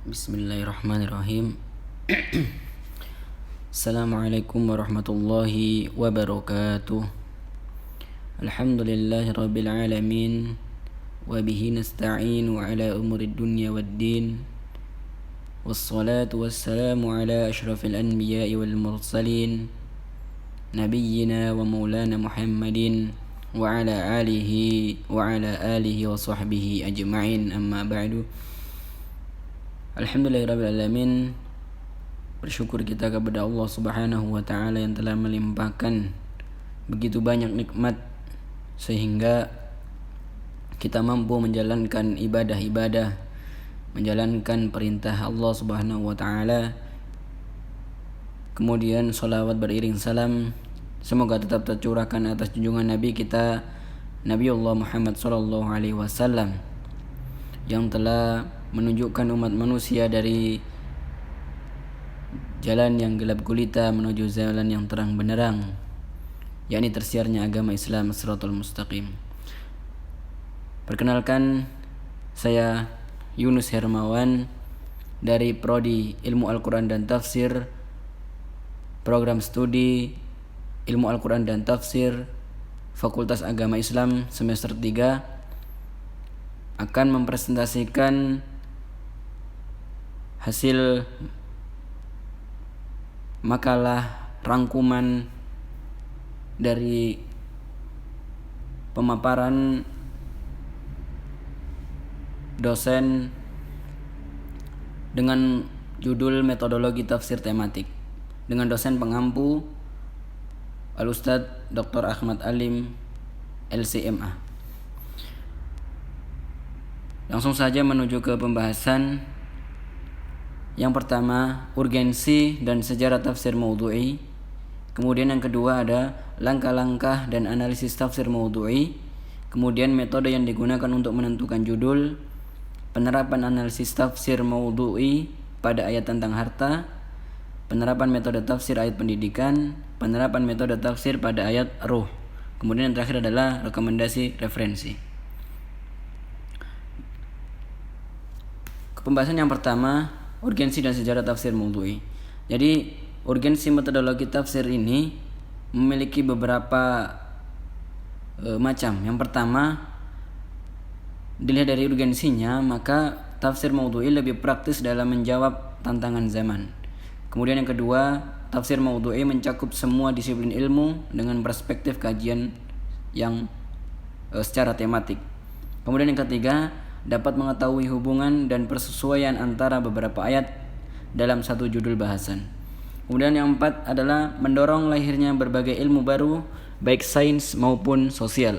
Bismillahirrahmanirrahim. Assalamualaikum warahmatullahi wabarakatuh. Alhamdulillahi rabbil alamin. Wa bihi nasta'inu ala umurid dunya waddin. Wassalatu wassalamu ala ashrafil anbiya'i wal mursalin, nabiyyina wa maulana Muhammadin wa ala alihi wa sahbihi ajma'in, amma ba'du. Alhamdulillahirrabbilalamin. Bersyukur kita kepada Allah subhanahu wa ta'ala yang telah melimpahkan begitu banyak nikmat sehingga kita mampu menjalankan ibadah-ibadah, menjalankan perintah Allah subhanahu wa ta'ala. Kemudian salawat beriring salam semoga tetap tercurahkan atas junjungan Nabi kita, Nabiullah Muhammad sallallahu alaihi wasallam, yang telah menunjukkan umat manusia dari jalan yang gelap gulita menuju jalan yang terang benderang, yakni tersiarnya agama Islam Shiratal Mustaqim. Perkenalkan, saya Yunus Hermawan dari Prodi Ilmu Al-Quran dan Tafsir, Program Studi Ilmu Al-Quran dan Tafsir, Fakultas Agama Islam semester 3, akan mempresentasikan hasil makalah rangkuman dari pemaparan dosen dengan judul metodologi tafsir tematik dengan dosen pengampu Al-Ustadz Dr. Ahmad Alim LCMA. Langsung saja menuju ke pembahasan. Yang pertama, urgensi dan sejarah tafsir maudhu'i. Kemudian yang kedua ada langkah-langkah dan analisis tafsir maudhu'i. Kemudian metode yang digunakan untuk menentukan judul, penerapan analisis tafsir maudhu'i pada ayat tentang harta, penerapan metode tafsir ayat pendidikan, penerapan metode tafsir pada ayat ruh. Kemudian yang terakhir adalah rekomendasi referensi. Pembahasan yang pertama, urgensi dan sejarah tafsir maudhu'i. Jadi, urgensi metodologi tafsir ini memiliki beberapa macam. Yang pertama, dilihat dari urgensinya, maka tafsir maudhu'i lebih praktis dalam menjawab tantangan zaman. Kemudian yang kedua, tafsir maudhu'i mencakup semua disiplin ilmu dengan perspektif kajian yang secara tematik. Kemudian yang ketiga, dapat mengetahui hubungan dan persesuaian antara beberapa ayat dalam satu judul bahasan. Kemudian yang empat adalah mendorong lahirnya berbagai ilmu baru, baik sains maupun sosial.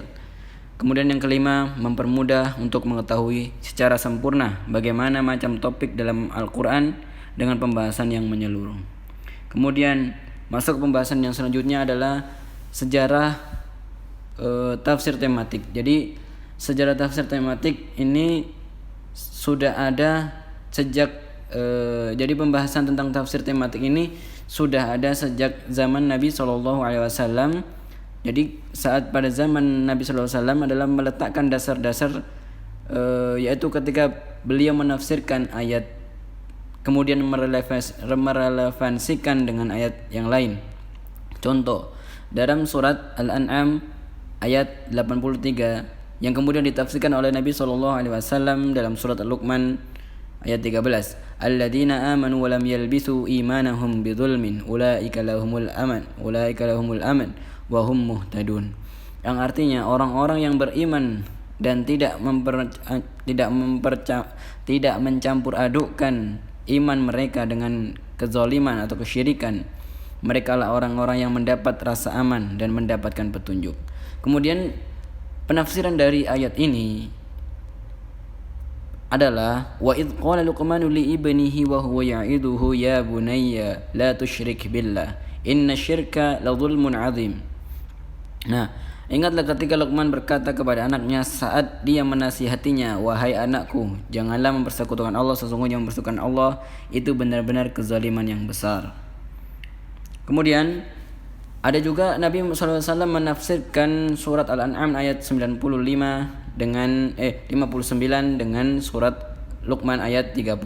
Kemudian yang kelima, mempermudah untuk mengetahui secara sempurna bagaimana macam topik dalam Al-Quran dengan pembahasan yang menyeluruh. Kemudian masuk pembahasan yang selanjutnya adalah sejarah tafsir tematik. Jadi sejarah tafsir tematik ini sudah ada sejak jadi pembahasan tentang tafsir tematik ini sudah ada sejak zaman Nabi SAW. Jadi saat pada zaman Nabi SAW adalah meletakkan dasar-dasar yaitu ketika beliau menafsirkan ayat, kemudian merelevansikan dengan ayat yang lain. Contoh, dalam surat Al-An'am ayat 83 yang kemudian ditafsirkan oleh Nabi SAW dalam surat Al-Luqman ayat 13. Alladzina amanu wa lam yalbisu imanahum bidzulmin ulaika lahumul aman wa hum muhtadun. Yang artinya orang-orang yang beriman dan tidak mencampur adukkan iman mereka dengan kezaliman atau kesyirikan, mereka lah orang-orang yang mendapat rasa aman dan mendapatkan petunjuk. Kemudian penafsiran dari ayat ini adalah wa idz qala luqmanu li ibnihi wa huwa ya'iduhu ya bunayya la tusyrik billah innasyirka la dzulmun 'adzim. Nah, ingatlah ketika Luqman berkata kepada anaknya saat dia menasihatinya, wahai anakku, janganlah mempersekutukan Allah, sesungguhnya mempersekutukan Allah itu benar-benar kezaliman yang besar. Kemudian ada juga Nabi SAW menafsirkan surat Al-An'am ayat 95 dengan 59 dengan surat Luqman ayat 34.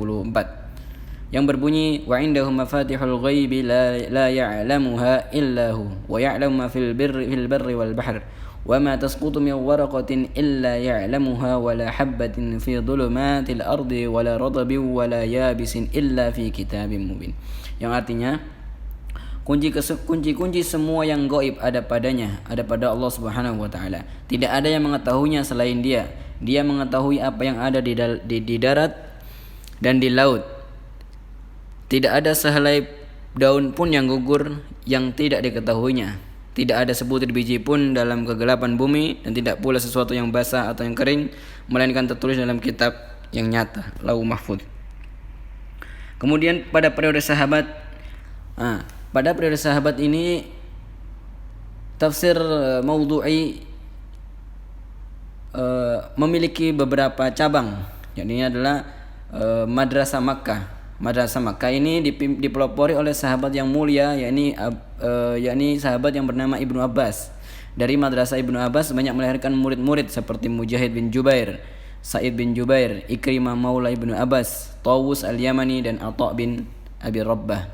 yang berbunyi wa indahu mafatihul ghaibi la ya'lamuha illa hu wa ya'lamu ma fil barri wal bahr wa ma tasqutu min waraqatin illa ya'lamuha wa la habatin fi dhulumatil ardi wa la radabin wa la yabisin illa fi kitabim mubin. Yang artinya kunci-kunci semua yang gaib ada padanya, ada pada Allah Subhanahu wa taala. Tidak ada yang mengetahuinya selain Dia. Dia mengetahui apa yang ada di darat dan di laut. Tidak ada sehelai daun pun yang gugur yang tidak diketahuinya. Tidak ada sebutir biji pun dalam kegelapan bumi, dan tidak pula sesuatu yang basah atau yang kering, melainkan tertulis dalam kitab yang nyata, Lauh Mahfuz. Kemudian pada periode sahabat ini tafsir maudhu'i memiliki beberapa cabang. Jadi ini adalah Madrasah Makkah. Madrasah Makkah ini dipelopori oleh sahabat yang mulia, yakni sahabat yang bernama Ibnu Abbas. Dari Madrasah Ibnu Abbas banyak melahirkan murid-murid seperti Mujahid bin Jubair, Sa'id bin Jubair, Ikrimah maula Ibnu Abbas, Tawus al-Yamani, dan Atha bin Abi Rabbah.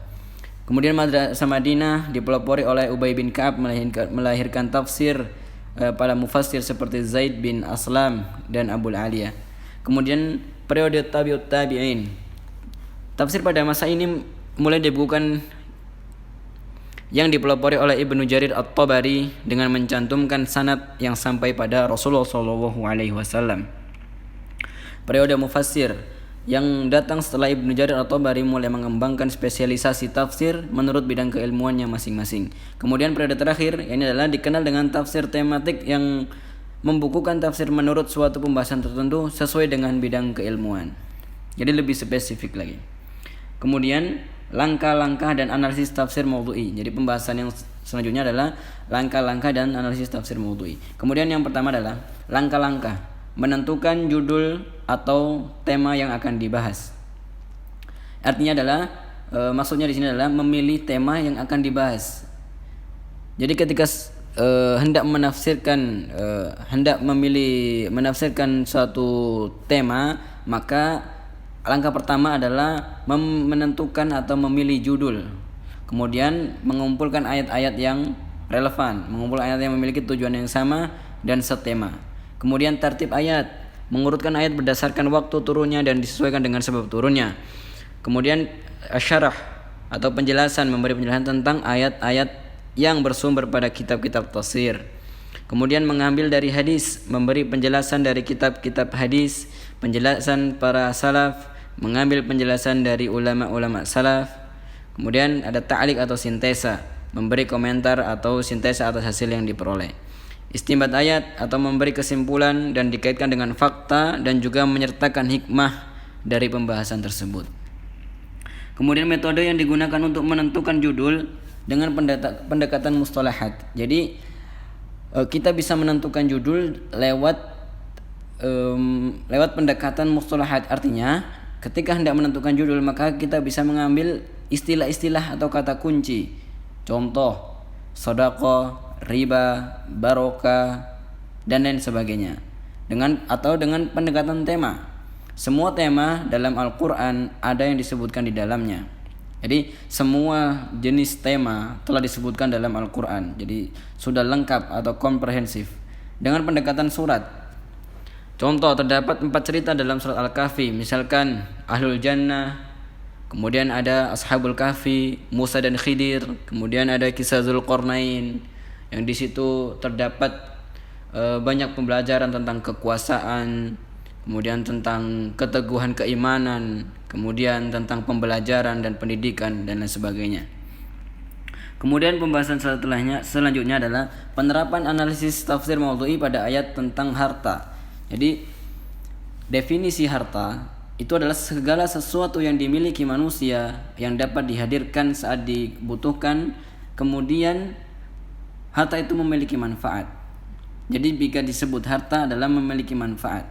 Kemudian Madrasah Madinah dipelopori oleh Ubay bin Ka'ab, melahirkan tafsir para mufassir seperti Zaid bin Aslam dan Abul Aliyah. Kemudian periode tabi'ut tabi'in. Tafsir pada masa ini mulai dibukukan yang dipelopori oleh Ibnu Jarir At-Tabari dengan mencantumkan sanad yang sampai pada Rasulullah SAW. Periode mufassir yang datang setelah Ibnu Jarir At-Tabari mulai mengembangkan spesialisasi tafsir menurut bidang keilmuannya masing-masing. Kemudian periode terakhir ini adalah dikenal dengan tafsir tematik yang membukukan tafsir menurut suatu pembahasan tertentu sesuai dengan bidang keilmuan. Jadi lebih spesifik lagi. Kemudian langkah-langkah dan analisis tafsir maudhu'i. Jadi pembahasan yang selanjutnya adalah langkah-langkah dan analisis tafsir maudhu'i. Kemudian yang pertama adalah langkah-langkah menentukan judul atau tema yang akan dibahas. Artinya adalah maksudnya di sini adalah memilih tema yang akan dibahas. Jadi ketika hendak menafsirkan suatu tema, maka langkah pertama adalah menentukan atau memilih judul. Kemudian mengumpulkan ayat-ayat yang relevan, mengumpulkan ayat yang memiliki tujuan yang sama dan setema. Kemudian tertib ayat, mengurutkan ayat berdasarkan waktu turunnya dan disesuaikan dengan sebab turunnya. Kemudian syarah atau penjelasan, memberi penjelasan tentang ayat-ayat yang bersumber pada kitab-kitab tafsir. Kemudian mengambil dari hadis, memberi penjelasan dari kitab-kitab hadis, penjelasan para salaf, mengambil penjelasan dari ulama-ulama salaf. Kemudian ada ta'liq atau sintesa, memberi komentar atau sintesa atas hasil yang diperoleh. Istinbat ayat atau memberi kesimpulan dan dikaitkan dengan fakta dan juga menyertakan hikmah dari pembahasan tersebut. Kemudian metode yang digunakan untuk menentukan judul dengan pendekatan mustalahat. Jadi kita bisa menentukan judul lewat pendekatan mustalahat. Artinya ketika hendak menentukan judul maka kita bisa mengambil istilah-istilah atau kata kunci. Contoh, sedekah, riba, barokah, dan lain sebagainya. Dengan pendekatan tema. Semua tema dalam Al-Quran ada yang disebutkan di dalamnya. Jadi semua jenis tema telah disebutkan dalam Al-Quran. Jadi sudah lengkap atau komprehensif. Dengan pendekatan surat. Contoh, terdapat 4 cerita dalam surat Al-Kahfi. Misalkan Ahlul Jannah, kemudian ada Ashabul Kahfi, Musa dan Khidir, kemudian ada kisah Zulqarnain, yang di situ terdapat banyak pembelajaran tentang kekuasaan, kemudian tentang keteguhan keimanan, kemudian tentang pembelajaran dan pendidikan dan lain sebagainya. Kemudian pembahasan selanjutnya adalah penerapan analisis tafsir maudhu'i pada ayat tentang harta. Jadi definisi harta itu adalah segala sesuatu yang dimiliki manusia yang dapat dihadirkan saat dibutuhkan, kemudian harta itu memiliki manfaat. Jadi jika disebut harta adalah memiliki manfaat.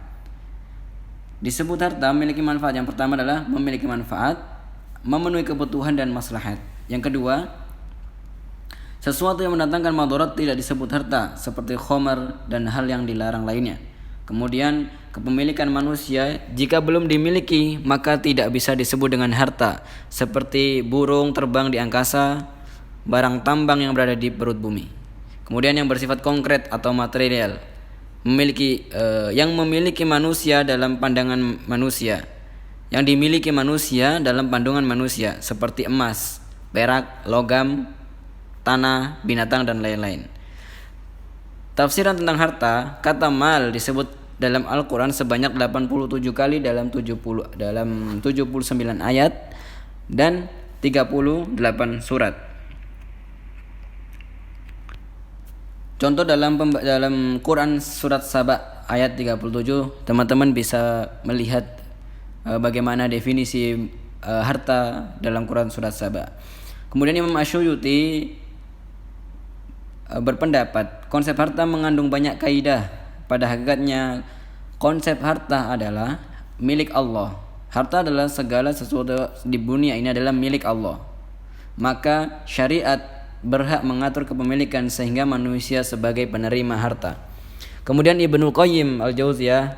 Disebut harta memiliki manfaat. Yang pertama adalah memiliki manfaat, memenuhi kebutuhan dan maslahat. Yang kedua, sesuatu yang mendatangkan madarat tidak disebut harta, seperti khamar dan hal yang dilarang lainnya. Kemudian kepemilikan manusia jika belum dimiliki maka tidak bisa disebut dengan harta, seperti burung terbang di angkasa, barang tambang yang berada di perut bumi. Kemudian yang bersifat konkret atau material, yang memiliki manusia dalam pandangan manusia, yang dimiliki manusia dalam pandangan manusia, seperti emas, perak, logam, tanah, binatang dan lain-lain. Tafsiran tentang harta, kata mal disebut dalam Al-Quran sebanyak 87 kali dalam 79 ayat dan 38 surat. Contoh dalam Quran surat Saba ayat 37, teman-teman bisa melihat bagaimana definisi harta dalam Quran surat Saba. Kemudian Imam Asyuyuti berpendapat konsep harta mengandung banyak kaidah. Pada hakikatnya konsep harta adalah milik Allah. Harta adalah segala sesuatu di dunia ini adalah milik Allah. Maka syariat berhak mengatur kepemilikan sehingga manusia sebagai penerima harta. Kemudian Ibnul Qayyim Al-Jauziyah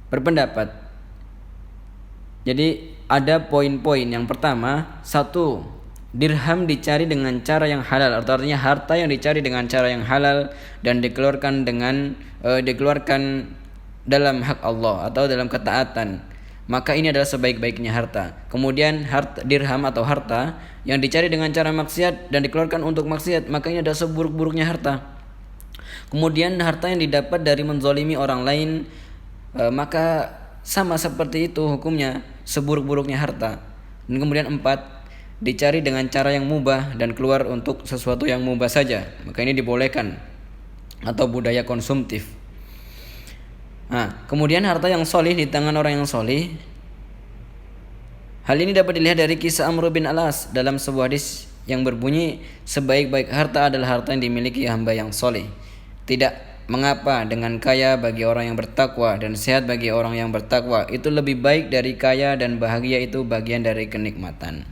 berpendapat, jadi ada poin-poin. Yang pertama, 1, dirham dicari dengan cara yang halal, artinya harta yang dicari dengan cara yang halal dan dikeluarkan dalam hak Allah atau dalam ketaatan, maka ini adalah sebaik-baiknya harta. Kemudian dirham atau harta yang dicari dengan cara maksiat dan dikeluarkan untuk maksiat, maka ini adalah seburuk-buruknya harta. Kemudian harta yang didapat dari menzalimi orang lain, maka sama seperti itu hukumnya, seburuk-buruknya harta. Dan kemudian 4, dicari dengan cara yang mubah dan keluar untuk sesuatu yang mubah saja, maka ini dibolehkan atau budaya konsumtif. Kemudian harta yang solih di tangan orang yang solih, hal ini dapat dilihat dari kisah Amr bin Al-As dalam sebuah hadis yang berbunyi, sebaik-baik harta adalah harta yang dimiliki hamba yang solih. Tidak mengapa dengan kaya bagi orang yang bertakwa dan sehat bagi orang yang bertakwa, itu lebih baik dari kaya dan bahagia itu bagian dari kenikmatan.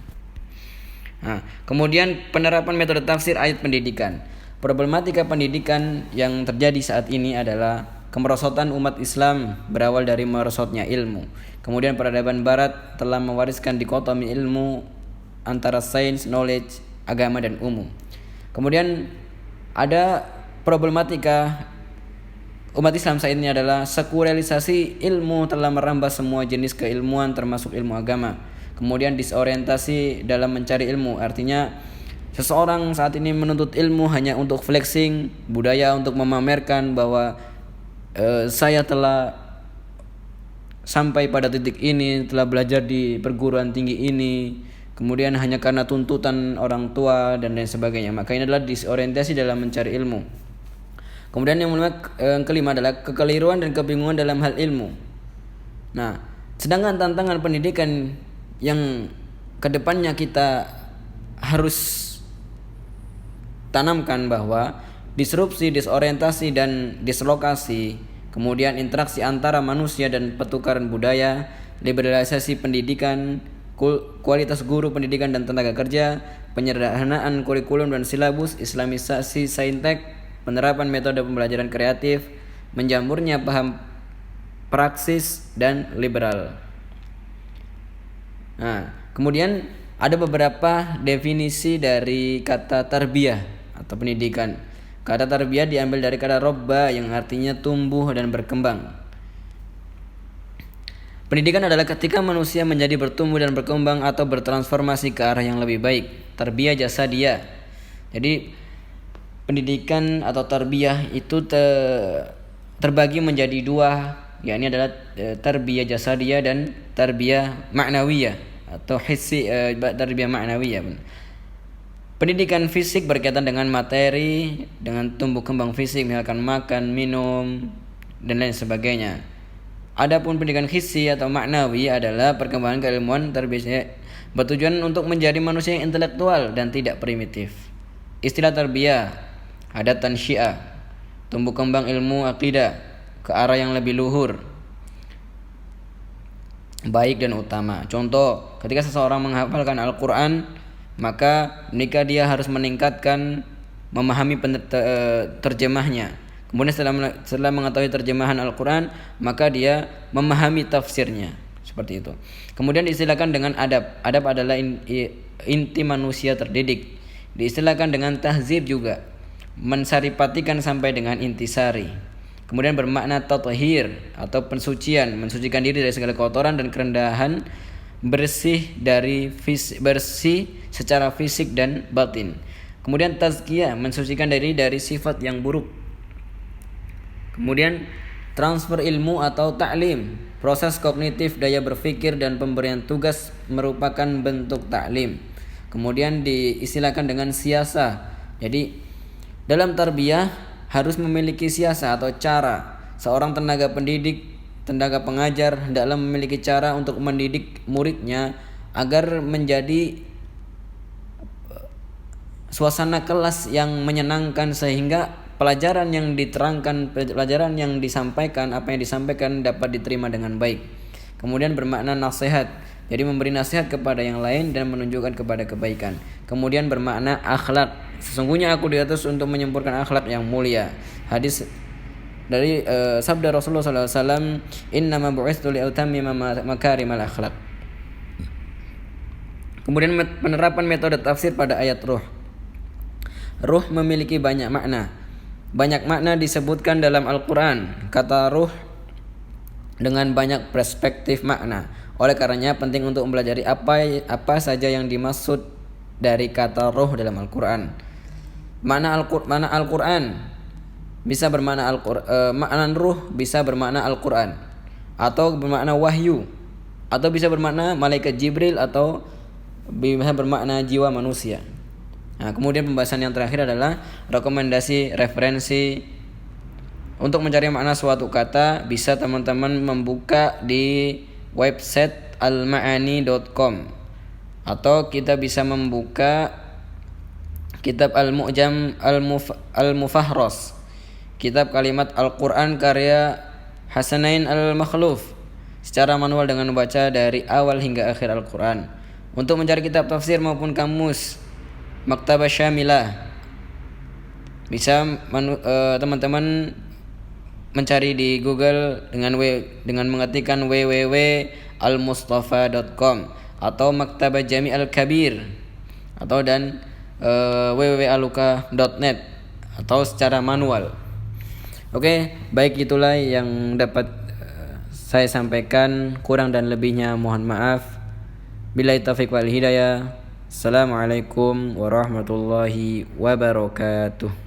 Kemudian penerapan metode tafsir ayat pendidikan. Problematika pendidikan yang terjadi saat ini adalah kemerosotan umat Islam berawal dari merosotnya ilmu. Kemudian peradaban barat telah mewariskan dikotomi ilmu antara sains, knowledge, agama dan umum. Kemudian ada problematika umat Islam saat ini adalah sekularisasi ilmu telah merambah semua jenis keilmuan termasuk ilmu agama. Kemudian disorientasi dalam mencari ilmu, artinya seseorang saat ini menuntut ilmu hanya untuk flexing, budaya untuk memamerkan bahwa saya telah sampai pada titik ini, telah belajar di perguruan tinggi ini, kemudian hanya karena tuntutan orang tua dan lain sebagainya. Maka ini adalah disorientasi dalam mencari ilmu. Kemudian yang kelima adalah kekeliruan dan kebingungan dalam hal ilmu. Sedangkan tantangan pendidikan yang kedepannya kita harus tanamkan bahwa disrupsi, disorientasi dan dislokasi, kemudian interaksi antara manusia dan pertukaran budaya, liberalisasi pendidikan, kualitas guru pendidikan dan tenaga kerja, penyederhanaan kurikulum dan silabus, islamisasi saintek, penerapan metode pembelajaran kreatif, menjamurnya paham praksis dan liberal. Kemudian ada beberapa definisi dari kata tarbiyah atau pendidikan. Kata tarbiyah diambil dari kata robba yang artinya tumbuh dan berkembang. Pendidikan adalah ketika manusia menjadi bertumbuh dan berkembang atau bertransformasi ke arah yang lebih baik. Tarbiyah jasadiyah. Jadi pendidikan atau tarbiyah itu terbagi menjadi 2, yakni adalah tarbiyah jasadiyah dan tarbiyah ma'nawiyah atau tarbiyah ma'nawiyah. Pendidikan fisik berkaitan dengan materi, dengan tumbuh kembang fisik, misalkan makan, minum, dan lain sebagainya. Adapun pendidikan hissi atau maknawi adalah perkembangan keilmuan tarbiyah bertujuan untuk menjadi manusia yang intelektual dan tidak primitif. Istilah tarbiyah ada tansyiah, tumbuh kembang ilmu akidah ke arah yang lebih luhur, baik dan utama. Contoh, ketika seseorang menghafalkan Al-Quran, maka dia harus meningkatkan memahami terjemahnya. Kemudian setelah mengetahui terjemahan Al-Quran, maka dia memahami tafsirnya. Seperti itu. Kemudian diistilahkan dengan adab. Adab adalah inti manusia terdidik. Diistilahkan dengan tahzib juga, mensaripatikan sampai dengan intisari. Kemudian bermakna tathhir atau pensucian, mensucikan diri dari segala kotoran dan kerendahan, bersih secara fisik dan batin. Kemudian tazkiyah, mensucikan diri dari sifat yang buruk. Kemudian transfer ilmu atau ta'lim, proses kognitif daya berpikir dan pemberian tugas merupakan bentuk ta'lim. Kemudian diistilahkan dengan siasa. Jadi dalam tarbiyah harus memiliki siasa atau cara. Seorang tenaga pengajar hendaklah memiliki cara untuk mendidik muridnya agar menjadi suasana kelas yang menyenangkan, sehingga pelajaran yang diterangkan, pelajaran yang disampaikan, apa yang disampaikan dapat diterima dengan baik. Kemudian bermakna nasihat, jadi memberi nasihat kepada yang lain dan menunjukkan kepada kebaikan. Kemudian bermakna akhlak, sesungguhnya aku diutus untuk menyempurnakan akhlak yang mulia. Hadis dari sabda Rasulullah SAW, innama bu'istu li'utammima makarimal akhlak. Kemudian penerapan metode tafsir pada ayat ruh. Ruh memiliki banyak makna. Banyak makna disebutkan dalam Al-Quran. Kata ruh dengan banyak perspektif makna. Oleh karenanya penting untuk mempelajari apa saja yang dimaksud dari kata ruh dalam Al-Quran. Makna Al-Quran bisa bermakna makna ruh bisa bermakna Al-Quran, atau bermakna wahyu, atau bisa bermakna malaikat Jibril, atau bisa bermakna jiwa manusia. Nah, kemudian pembahasan yang terakhir adalah rekomendasi referensi. Untuk mencari makna suatu kata, bisa teman-teman membuka di website almaani.com, atau kita bisa membuka kitab Al-Mu'jam Al-Mufahros, kitab kalimat Al-Quran karya Hasanain Al-Makhluf, secara manual dengan membaca dari awal hingga akhir Al-Quran. Untuk mencari kitab tafsir maupun kamus, Maktabah Syamilah, bisa teman-teman mencari di Google dengan mengetikkan www.almustafa.com atau Maktabah Jami Al-Kabir, atau www.aluka.net, atau secara manual. Oke, baik, itulah yang dapat saya sampaikan. Kurang dan lebihnya mohon maaf. Billahi taufiq wal hidayah. Assalamualaikum warahmatullahi wabarakatuh.